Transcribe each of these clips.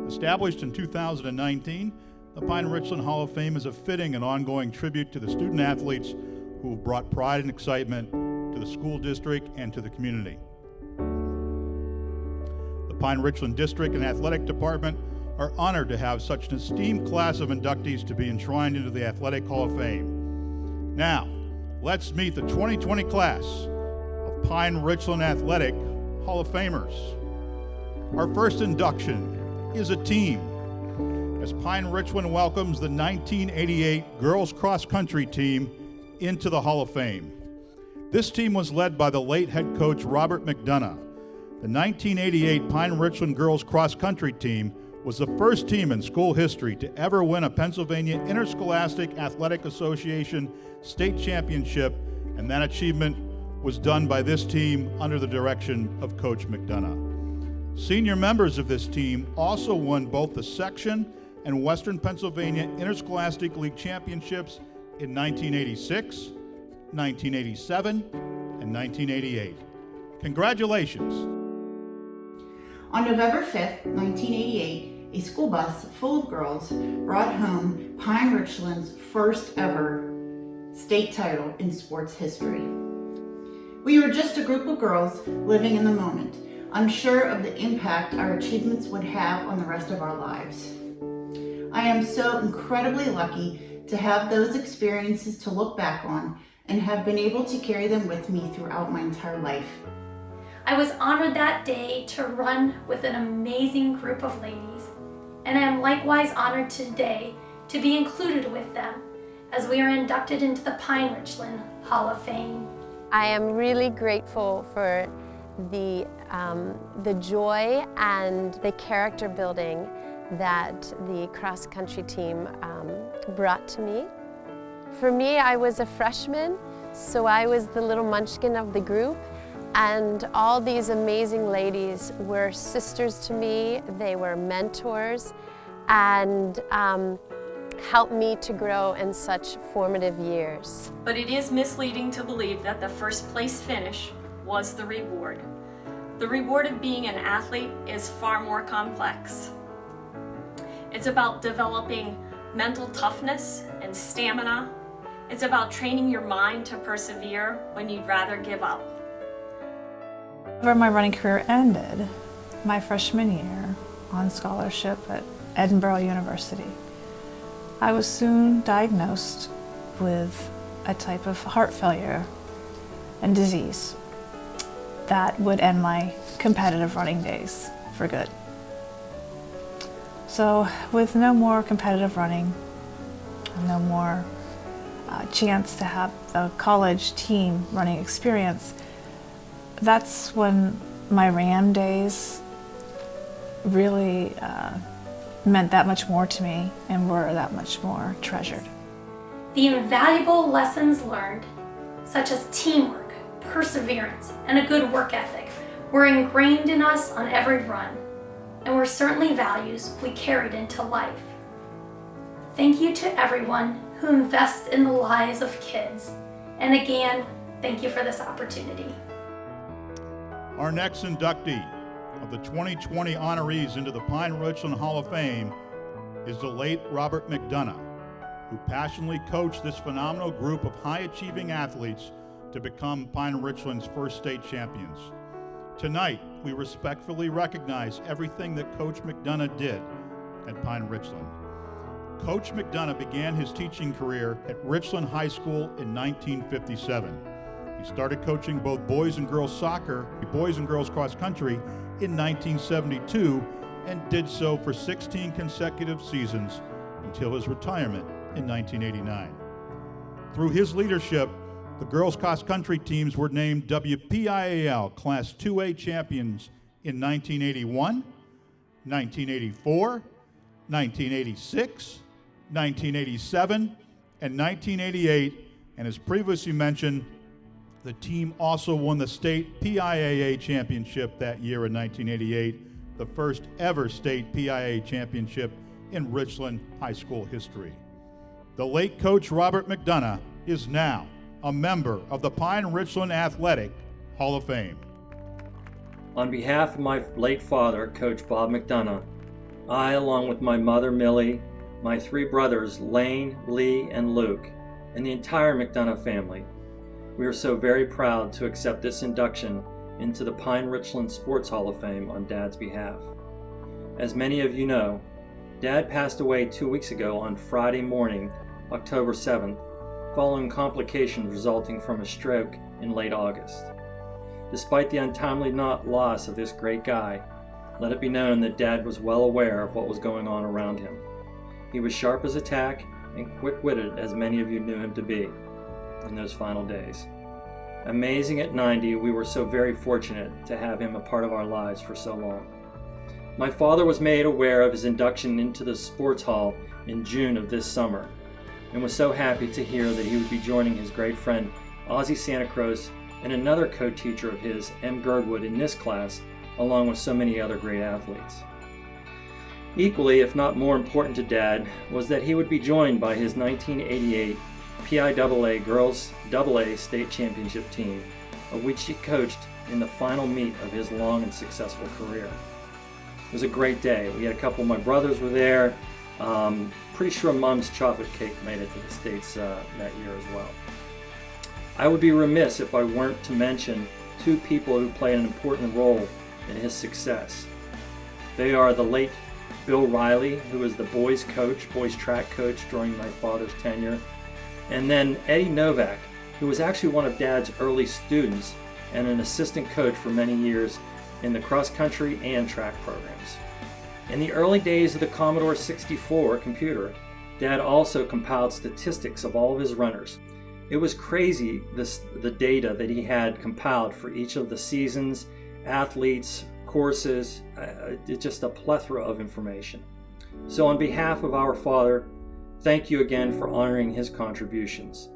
Established in 2019, the Pine-Richland Hall of Fame is a fitting and ongoing tribute to the student athletes who have brought pride and excitement to the school district and to the community. The Pine-Richland District and Athletic Department are honored to have such an esteemed class of inductees to be enshrined into the Athletic Hall of Fame. Now, let's meet the 2020 class of Pine-Richland Athletic Hall of Famers. Our first induction is a team, as Pine-Richland welcomes the 1988 girls cross-country team into the Hall of Fame. This team was led by the late head coach Robert McDonough. The 1988 Pine-Richland girls cross-country team was the first team in school history to ever win a Pennsylvania Interscholastic Athletic Association state championship, and that achievement was done by this team under the direction of Coach McDonough. Senior members of this team also won both the Section and Western Pennsylvania Interscholastic League championships in 1986, 1987, and 1988. Congratulations. On November 5th, 1988, a school bus full of girls brought home Pine-Richland's first ever state title in sports history. We were just a group of girls living in the moment, unsure of the impact our achievements would have on the rest of our lives. I am so incredibly lucky to have those experiences to look back on and have been able to carry them with me throughout my entire life. I was honored that day to run with an amazing group of ladies, and I am likewise honored today to be included with them as we are inducted into the Pine-Richland Hall of Fame. I am really grateful for the joy and the character building that the cross-country team brought to me. For me, I was a freshman, so I was the little munchkin of the group, and all these amazing ladies were sisters to me. They were mentors and helped me to grow in such formative years. But it is misleading to believe that the first place finish was the reward. The reward of being an athlete is far more complex. It's about developing mental toughness and stamina. It's about training your mind to persevere when you'd rather give up. Where my running career ended my freshman year on scholarship at Edinburgh University, I was soon diagnosed with a type of heart failure and disease that would end my competitive running days for good. So with no more competitive running, no more chance to have the college team running experience, that's when my RAM days really meant that much more to me and were that much more treasured. The invaluable lessons learned, such as teamwork, perseverance, and a good work ethic, were ingrained in us on every run, and were certainly values we carried into life. Thank you to everyone who invests in the lives of kids, and again, thank you for this opportunity. Our next inductee of the 2020 honorees into the Pine-Richland Hall of Fame is the late Robert McDonough, who passionately coached this phenomenal group of high-achieving athletes to become Pine-Richland's first state champions. Tonight, we respectfully recognize everything that Coach McDonough did at Pine-Richland. Coach McDonough began his teaching career at Richland High School in 1957. He started coaching both boys and girls soccer, boys and girls cross country in 1972, and did so for 16 consecutive seasons until his retirement in 1989. Through his leadership, the girls cross country teams were named WPIAL Class 2A champions in 1981, 1984, 1986, 1987, and 1988, and as previously mentioned, the team also won the state PIAA championship that year in 1988, the first ever state PIAA championship in Richland High School history. The late coach Robert McDonough is now a member of the Pine-Richland Athletic Hall of Fame. On behalf of my late father, Coach Bob McDonough, I, along with my mother Millie, my three brothers Lane, Lee, and Luke, and the entire McDonough family, we are so very proud to accept this induction into the Pine-Richland Sports Hall of Fame on Dad's behalf. As many of you know, Dad passed away 2 weeks ago on Friday morning, October 7th, following complications resulting from a stroke in late August. Despite the untimely loss of this great guy, let it be known that Dad was well aware of what was going on around him. He was sharp as a tack and quick-witted, as many of you knew him to be in those final days. Amazing at 90, we were so very fortunate to have him a part of our lives for so long. My father was made aware of his induction into the sports hall in June of this summer, and was so happy to hear that he would be joining his great friend Ozzie Santa Cruz and another co-teacher of his, Elmer Gerdwood, in this class, along with so many other great athletes. Equally, if not more important to Dad, was that he would be joined by his 1988 PIAA Girls AA State Championship team, of which he coached in the final meet of his long and successful career. It was a great day. We had a couple of my brothers were there. Pretty sure Mom's chocolate cake made it to the States that year as well. I would be remiss if I weren't to mention two people who played an important role in his success. They are the late Bill Riley, who was the boys track coach during my father's tenure, and then Eddie Novak, who was actually one of Dad's early students and an assistant coach for many years in the cross-country and track programs. In the early days of the Commodore 64 computer, Dad also compiled statistics of all of his runners. It was crazy, the data that he had compiled for each of the seasons, athletes, courses, just a plethora of information. So on behalf of our father, thank you again for honoring his contributions.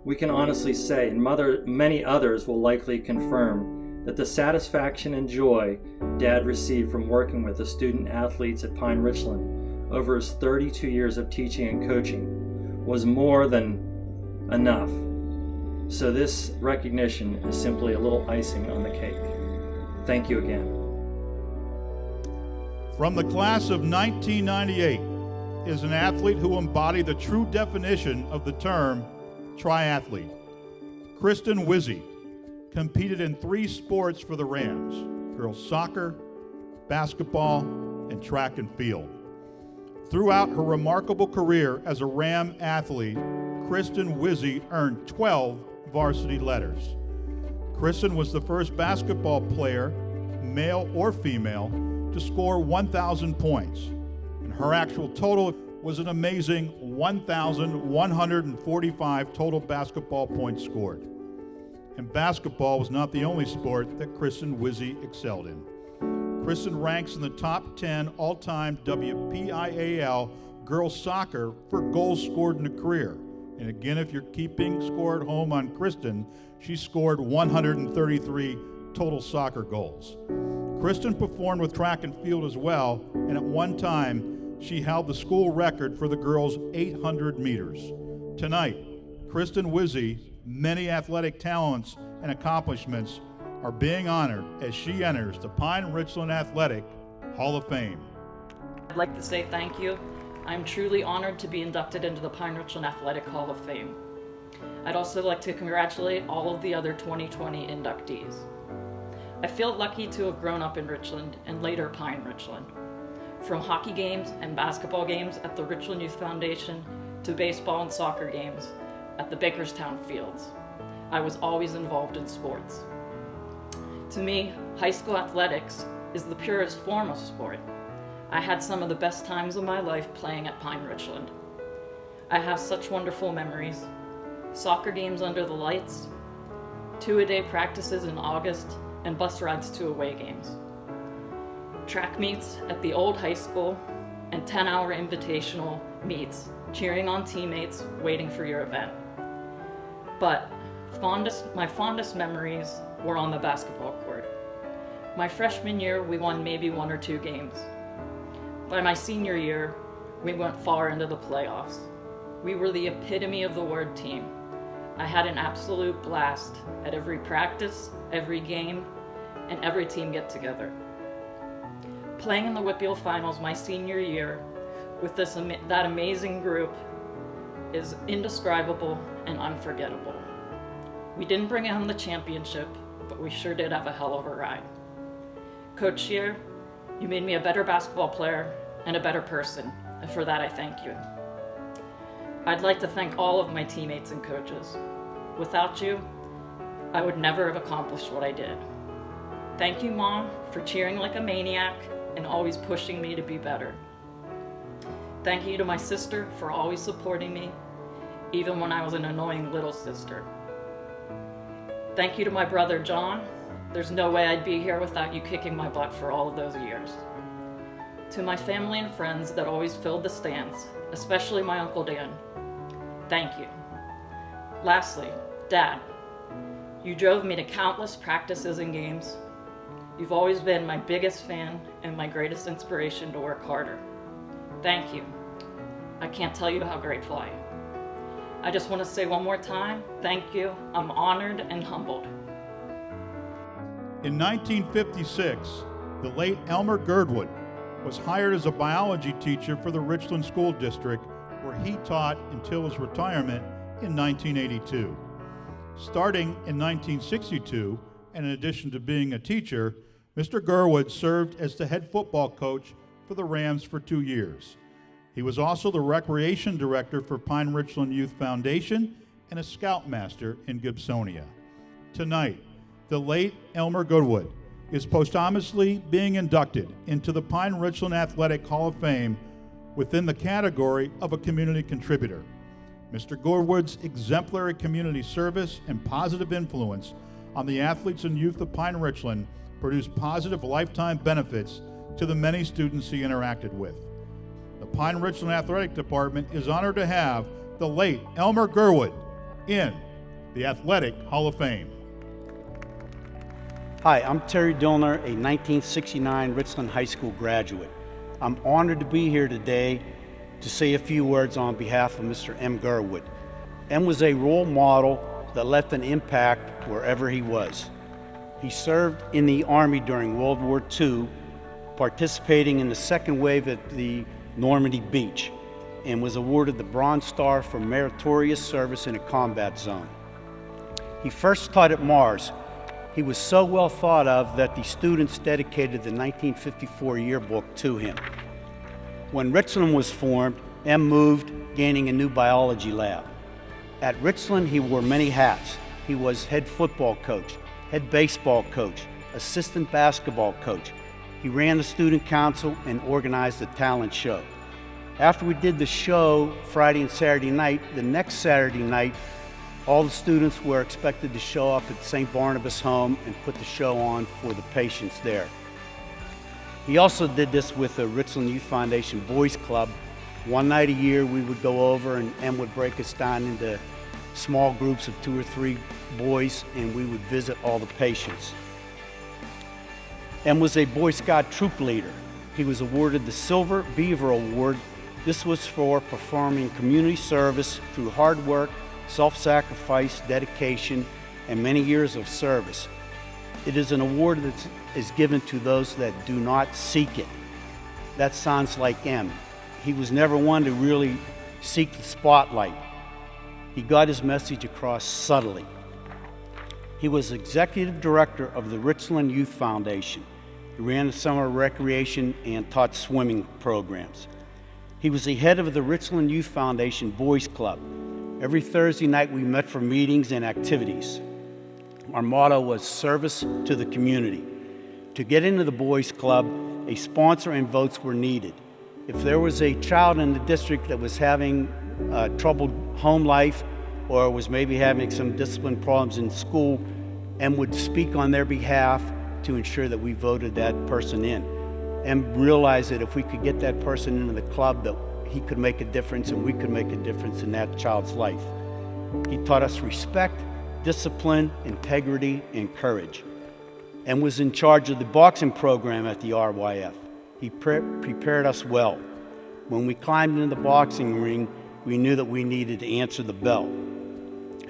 We can honestly say, and many others will likely confirm, that the satisfaction and joy Dad received from working with the student athletes at Pine-Richland over his 32 years of teaching and coaching was more than enough. So this recognition is simply a little icing on the cake. Thank you again. From the class of 1998 is an athlete who embodied the true definition of the term triathlete. Kristin Wisse competed in 3 sports for the Rams: girls soccer, basketball, and track and field. Throughout her remarkable career as a Ram athlete, Kristin Wisse earned 12 varsity letters. Kristin was the first basketball player, male or female, to score 1,000 points. And her actual total was an amazing 1,145 total basketball points scored. And basketball was not the only sport that Kristin Wisse excelled in. Kristin ranks in the top 10 all-time WPIAL girls soccer for goals scored in a career. And again, if you're keeping score at home on Kristin, she scored 133 total soccer goals. Kristin performed with track and field as well, and at one time, she held the school record for the girls' 800 meters. Tonight, Kristin Wisse, many athletic talents and accomplishments are being honored as she enters the Pine-Richland Athletic Hall of Fame. I'd like to say thank you. I'm truly honored to be inducted into the Pine-Richland Athletic Hall of Fame. I'd also like to congratulate all of the other 2020 inductees. I feel lucky to have grown up in Richland and later Pine-Richland. From hockey games and basketball games at the Richland Youth Foundation to baseball and soccer games at the Bakerstown fields, I was always involved in sports. To me, high school athletics is the purest form of sport. I had some of the best times of my life playing at Pine-Richland. I have such wonderful memories. Soccer games under the lights, 2-a-day practices in August, and bus rides to away games. Track meets at the old high school, and 10-hour invitational meets, cheering on teammates, waiting for your event. But my fondest memories were on the basketball court. My freshman year, we won maybe 1 or 2 games. By my senior year, we went far into the playoffs. We were the epitome of the word team. I had an absolute blast at every practice, every game, and every team get-together. playing in the Whitfield Finals my senior year with that amazing group is indescribable and unforgettable. We didn't bring home the championship, but we sure did have a hell of a ride. Coach Shear, you made me a better basketball player and a better person, and for that I thank you. I'd like to thank all of my teammates and coaches. Without you, I would never have accomplished what I did. Thank you, Mom, for cheering like a maniac and always pushing me to be better. Thank you to my sister for always supporting me, even when I was an annoying little sister. Thank you to my brother, John. There's no way I'd be here without you kicking my butt for all of those years. To my family and friends that always filled the stands, especially my Uncle Dan, thank you. Lastly, Dad, you drove me to countless practices and games. You've always been my biggest fan and my greatest inspiration to work harder. Thank you. I can't tell you how grateful I am. I just want to say one more time, thank you. I'm honored and humbled. In 1956, the late Elmer Gerdwood was hired as a biology teacher for the Richland School District, where he taught until his retirement in 1982. Starting in 1962, and in addition to being a teacher, Mr. Gerdwood served as the head football coach for the Rams for 2 years. He was also the recreation director for Pine-Richland Youth Foundation and a scoutmaster in Gibsonia. Tonight, the late Elmer Gerdwood is posthumously being inducted into the Pine-Richland Athletic Hall of Fame within the category of a community contributor. Mr. Gerdwood's exemplary community service and positive influence on the athletes and youth of Pine-Richland produced positive lifetime benefits to the many students he interacted with. The Pine-Richland Athletic Department is honored to have the late Elmer Gerdwood in the Athletic Hall of Fame. Hi, I'm Terry Dillner, a 1969 Richland High School graduate. I'm honored to be here today to say a few words on behalf of Mr. M. Gerdwood. M was a role model that left an impact wherever he was. He served in the Army during World War II, participating in the second wave at the Normandy Beach, and was awarded the Bronze Star for meritorious service in a combat zone. He first taught at Mars. He was so well thought of that the students dedicated the 1954 yearbook to him. When Richland was formed, M moved, gaining a new biology lab. At Richland, he wore many hats. He was head football coach, head baseball coach, assistant basketball coach. He ran the student council and organized the talent show. After we did the show Friday and Saturday night, the next Saturday night, all the students were expected to show up at St. Barnabas Home and put the show on for the patients there. He also did this with the Richland Youth Foundation Boys Club. One night a year we would go over and M would break us down into small groups of 2 or 3 boys, and we would visit all the patients. M was a Boy Scout troop leader. He was awarded the Silver Beaver Award. This was for performing community service through hard work, self-sacrifice, dedication, and many years of service. It is an award that is given to those that do not seek it. That sounds like M. He was never one to really seek the spotlight. He got his message across subtly. He was executive director of the Richland Youth Foundation. He ran the summer recreation and taught swimming programs. He was the head of the Richland Youth Foundation Boys Club. Every Thursday night we met for meetings and activities. Our motto was service to the community. To get into the Boys Club, a sponsor and votes were needed. If there was a child in the district that was having troubled home life or was maybe having some discipline problems in school, M would speak on their behalf to ensure that we voted that person in. M realized that if we could get that person into the club, that he could make a difference and we could make a difference in that child's life. He taught us respect, discipline, integrity, and courage, and was in charge of the boxing program at the RYF. He prepared us well. When we climbed into the boxing ring, we knew that we needed to answer the bell.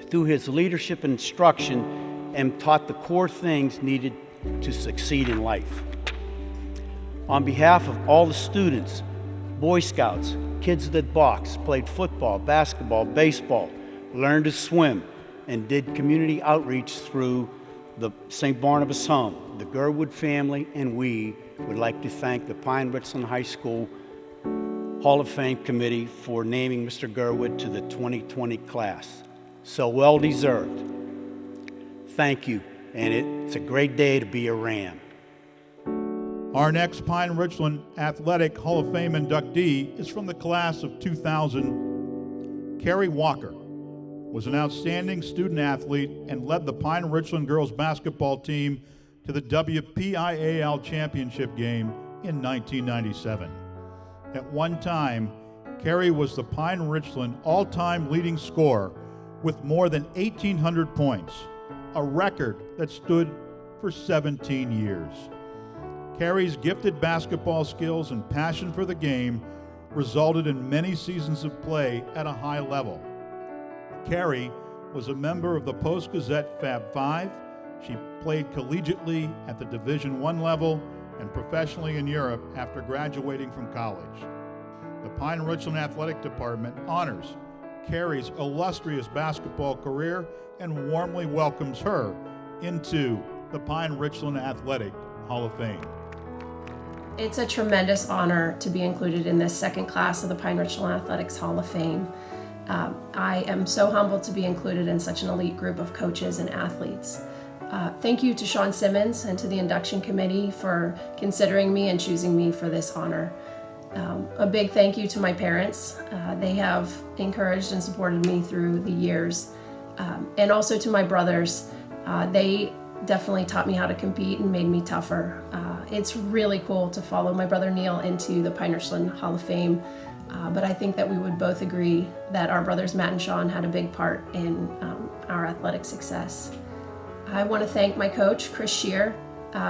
Through his leadership and instruction, M taught the core things needed to succeed in life. On behalf of all the students, Boy Scouts, kids that boxed, played football, basketball, baseball, learned to swim, and did community outreach through the St. Barnabas Home, the Gerdwood family, and we would like to thank the Pine-Richland High School Hall of Fame Committee for naming Mr. Gerdwood to the 2020 class. So well deserved. Thank you, and it's a great day to be a Ram. Our next Pine-Richland Athletic Hall of Fame inductee is from the class of 2000. Carrie Walker was an outstanding student athlete and led the Pine-Richland girls basketball team to the WPIAL championship game in 1997. At one time, Carrie was the Pine-Richland all-time leading scorer with more than 1,800 points, a record that stood for 17 years. Carrie's gifted basketball skills and passion for the game resulted in many seasons of play at a high level. Carrie was a member of the Post-Gazette Fab Five. She played collegiately at the Division I level and professionally in Europe after graduating from college. The Pine-Richland Athletic Department honors Carrie's illustrious basketball career and warmly welcomes her into the Pine-Richland Athletic Hall of Fame. It's a tremendous honor to be included in this second class of the Pine-Richland Athletics Hall of Fame. I am so humbled to be included in such an elite group of coaches and athletes. Thank you to Sean Simmons and to the induction committee for considering me and choosing me for this honor. A big thank you to my parents. They have encouraged and supported me through the years. And also to my brothers. They definitely taught me how to compete and made me tougher. It's really cool to follow my brother Neil into the Pine-Richland Hall of Fame. But I think that we would both agree that our brothers Matt and Sean had a big part in our athletic success. I want to thank my coach, Chris Shear.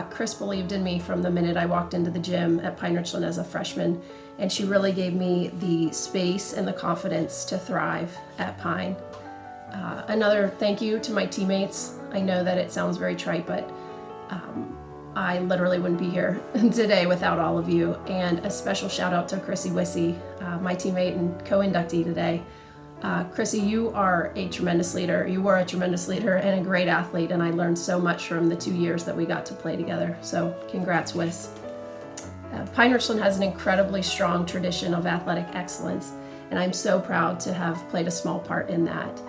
Chris believed in me from the minute I walked into the gym at Pine-Richland as a freshman, and she really gave me the space and the confidence to thrive at Pine. Another thank you to my teammates. I know that it sounds very trite, but I literally wouldn't be here today without all of you. And a special shout out to Kristin Wisse, my teammate and co-inductee today. Chrissy, you are a tremendous leader. You were a tremendous leader and a great athlete, and I learned so much from the 2 years that we got to play together. So congrats, Wiss. Pine-Richland has an incredibly strong tradition of athletic excellence, and I'm so proud to have played a small part in that.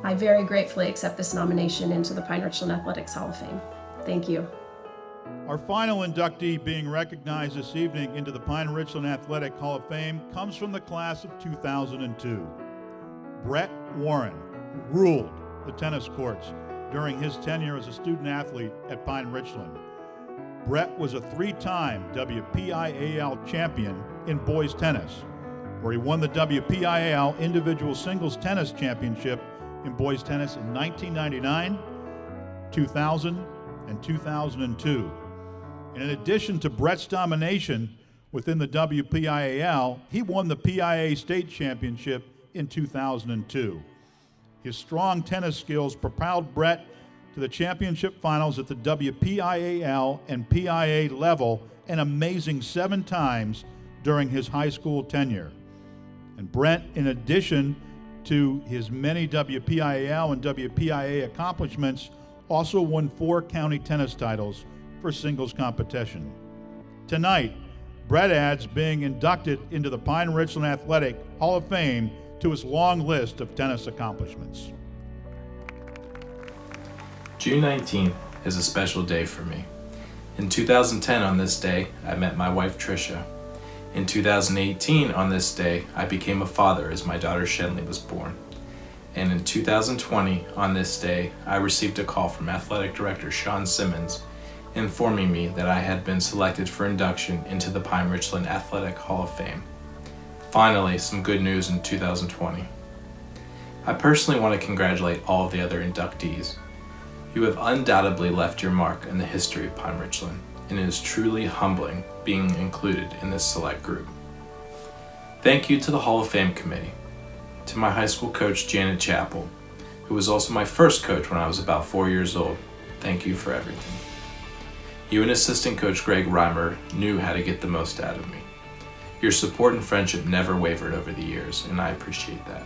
I very gratefully accept this nomination into the Pine-Richland Athletics Hall of Fame. Thank you. Our final inductee being recognized this evening into the Pine-Richland Athletic Hall of Fame comes from the class of 2002. Brett Warren ruled the tennis courts during his tenure as a student athlete at Pine-Richland. Brett was a three-time WPIAL champion in boys tennis, where he won the WPIAL Individual Singles Tennis Championship in boys tennis in 1999, 2000, and 2002. And in addition to Brett's domination within the WPIAL, he won the PIA State Championship in 2002. His strong tennis skills propelled Brett to the championship finals at the WPIAL and PIA level an amazing 7 times during his high school tenure. And Brett, in addition to his many WPIAL and WPIA accomplishments, also won 4 county tennis titles for singles competition. Tonight, Brett adds being inducted into the Pine-Richland Athletic Hall of Fame to his long list of tennis accomplishments. June 19th is a special day for me. In 2010 on this day, I met my wife Tricia. In 2018 on this day, I became a father as my daughter Shenley was born. And in 2020 on this day, I received a call from Athletic Director Sean Simmons informing me that I had been selected for induction into the Pine-Richland Athletic Hall of Fame. Finally, some good news in 2020. I personally want to congratulate all of the other inductees. You have undoubtedly left your mark in the history of Pine-Richland, and it is truly humbling being included in this select group. Thank you to the Hall of Fame Committee, to my high school coach Janet Chappell, who was also my first coach when I was about 4 years old. Thank you for everything. You and assistant coach Greg Reimer knew how to get the most out of me. Your support and friendship never wavered over the years, and I appreciate that.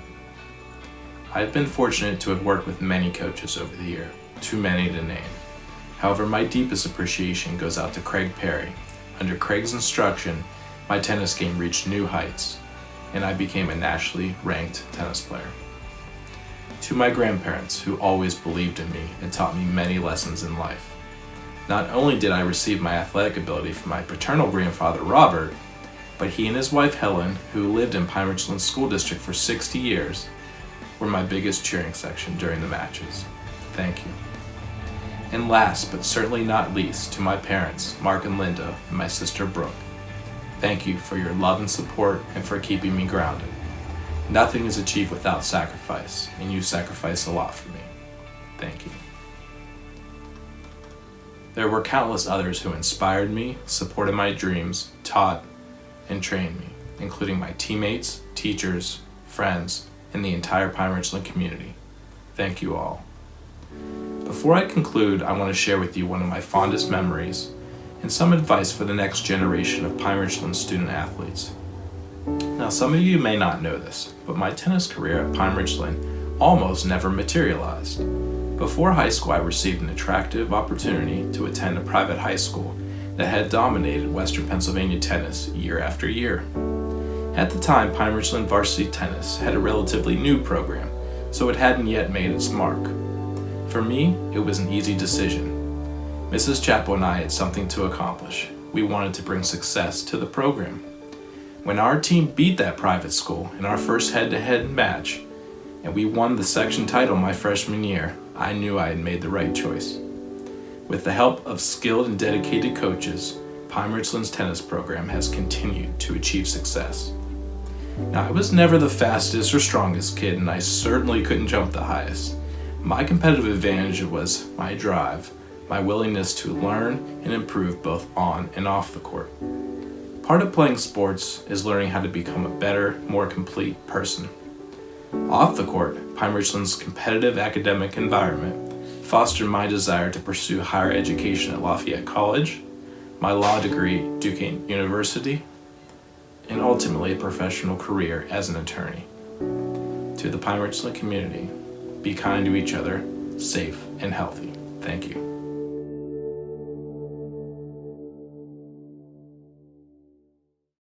I've been fortunate to have worked with many coaches over the year, too many to name. However, my deepest appreciation goes out to Craig Perry. Under Craig's instruction, my tennis game reached new heights, and I became a nationally ranked tennis player. To my grandparents, who always believed in me and taught me many lessons in life. Not only did I receive my athletic ability from my paternal grandfather, Robert, but he and his wife, Helen, who lived in Pine-Richland School District for 60 years, were my biggest cheering section during the matches. Thank you. And last, but certainly not least, to my parents, Mark and Linda, and my sister, Brooke. Thank you for your love and support and for keeping me grounded. Nothing is achieved without sacrifice, and you sacrifice a lot for me. Thank you. There were countless others who inspired me, supported my dreams, taught, and trained me, including my teammates, teachers, friends, and the entire Pine-Richland community. Thank you all. Before I conclude, I want to share with you one of my fondest memories and some advice for the next generation of Pine-Richland student athletes. Now, some of you may not know this, but my tennis career at Pine-Richland almost never materialized. Before high school, I received an attractive opportunity to attend a private high school that had dominated Western Pennsylvania tennis year after year. At the time, Pine-Richland varsity tennis had a relatively new program, so it hadn't yet made its mark. For me, it was an easy decision. Mrs. Chappell and I had something to accomplish. We wanted to bring success to the program. When our team beat that private school in our first head-to-head match, and we won the section title my freshman year, I knew I had made the right choice. With the help of skilled and dedicated coaches, Pine-Richland's tennis program has continued to achieve success. Now, I was never the fastest or strongest kid, and I certainly couldn't jump the highest. My competitive advantage was my drive, my willingness to learn and improve both on and off the court. Part of playing sports is learning how to become a better, more complete person. Off the court, Pine-Richland's competitive academic environment fostered my desire to pursue higher education at Lafayette College, my law degree at Duquesne University, and ultimately a professional career as an attorney. To the Pine-Richland community, be kind to each other, safe and healthy. Thank you.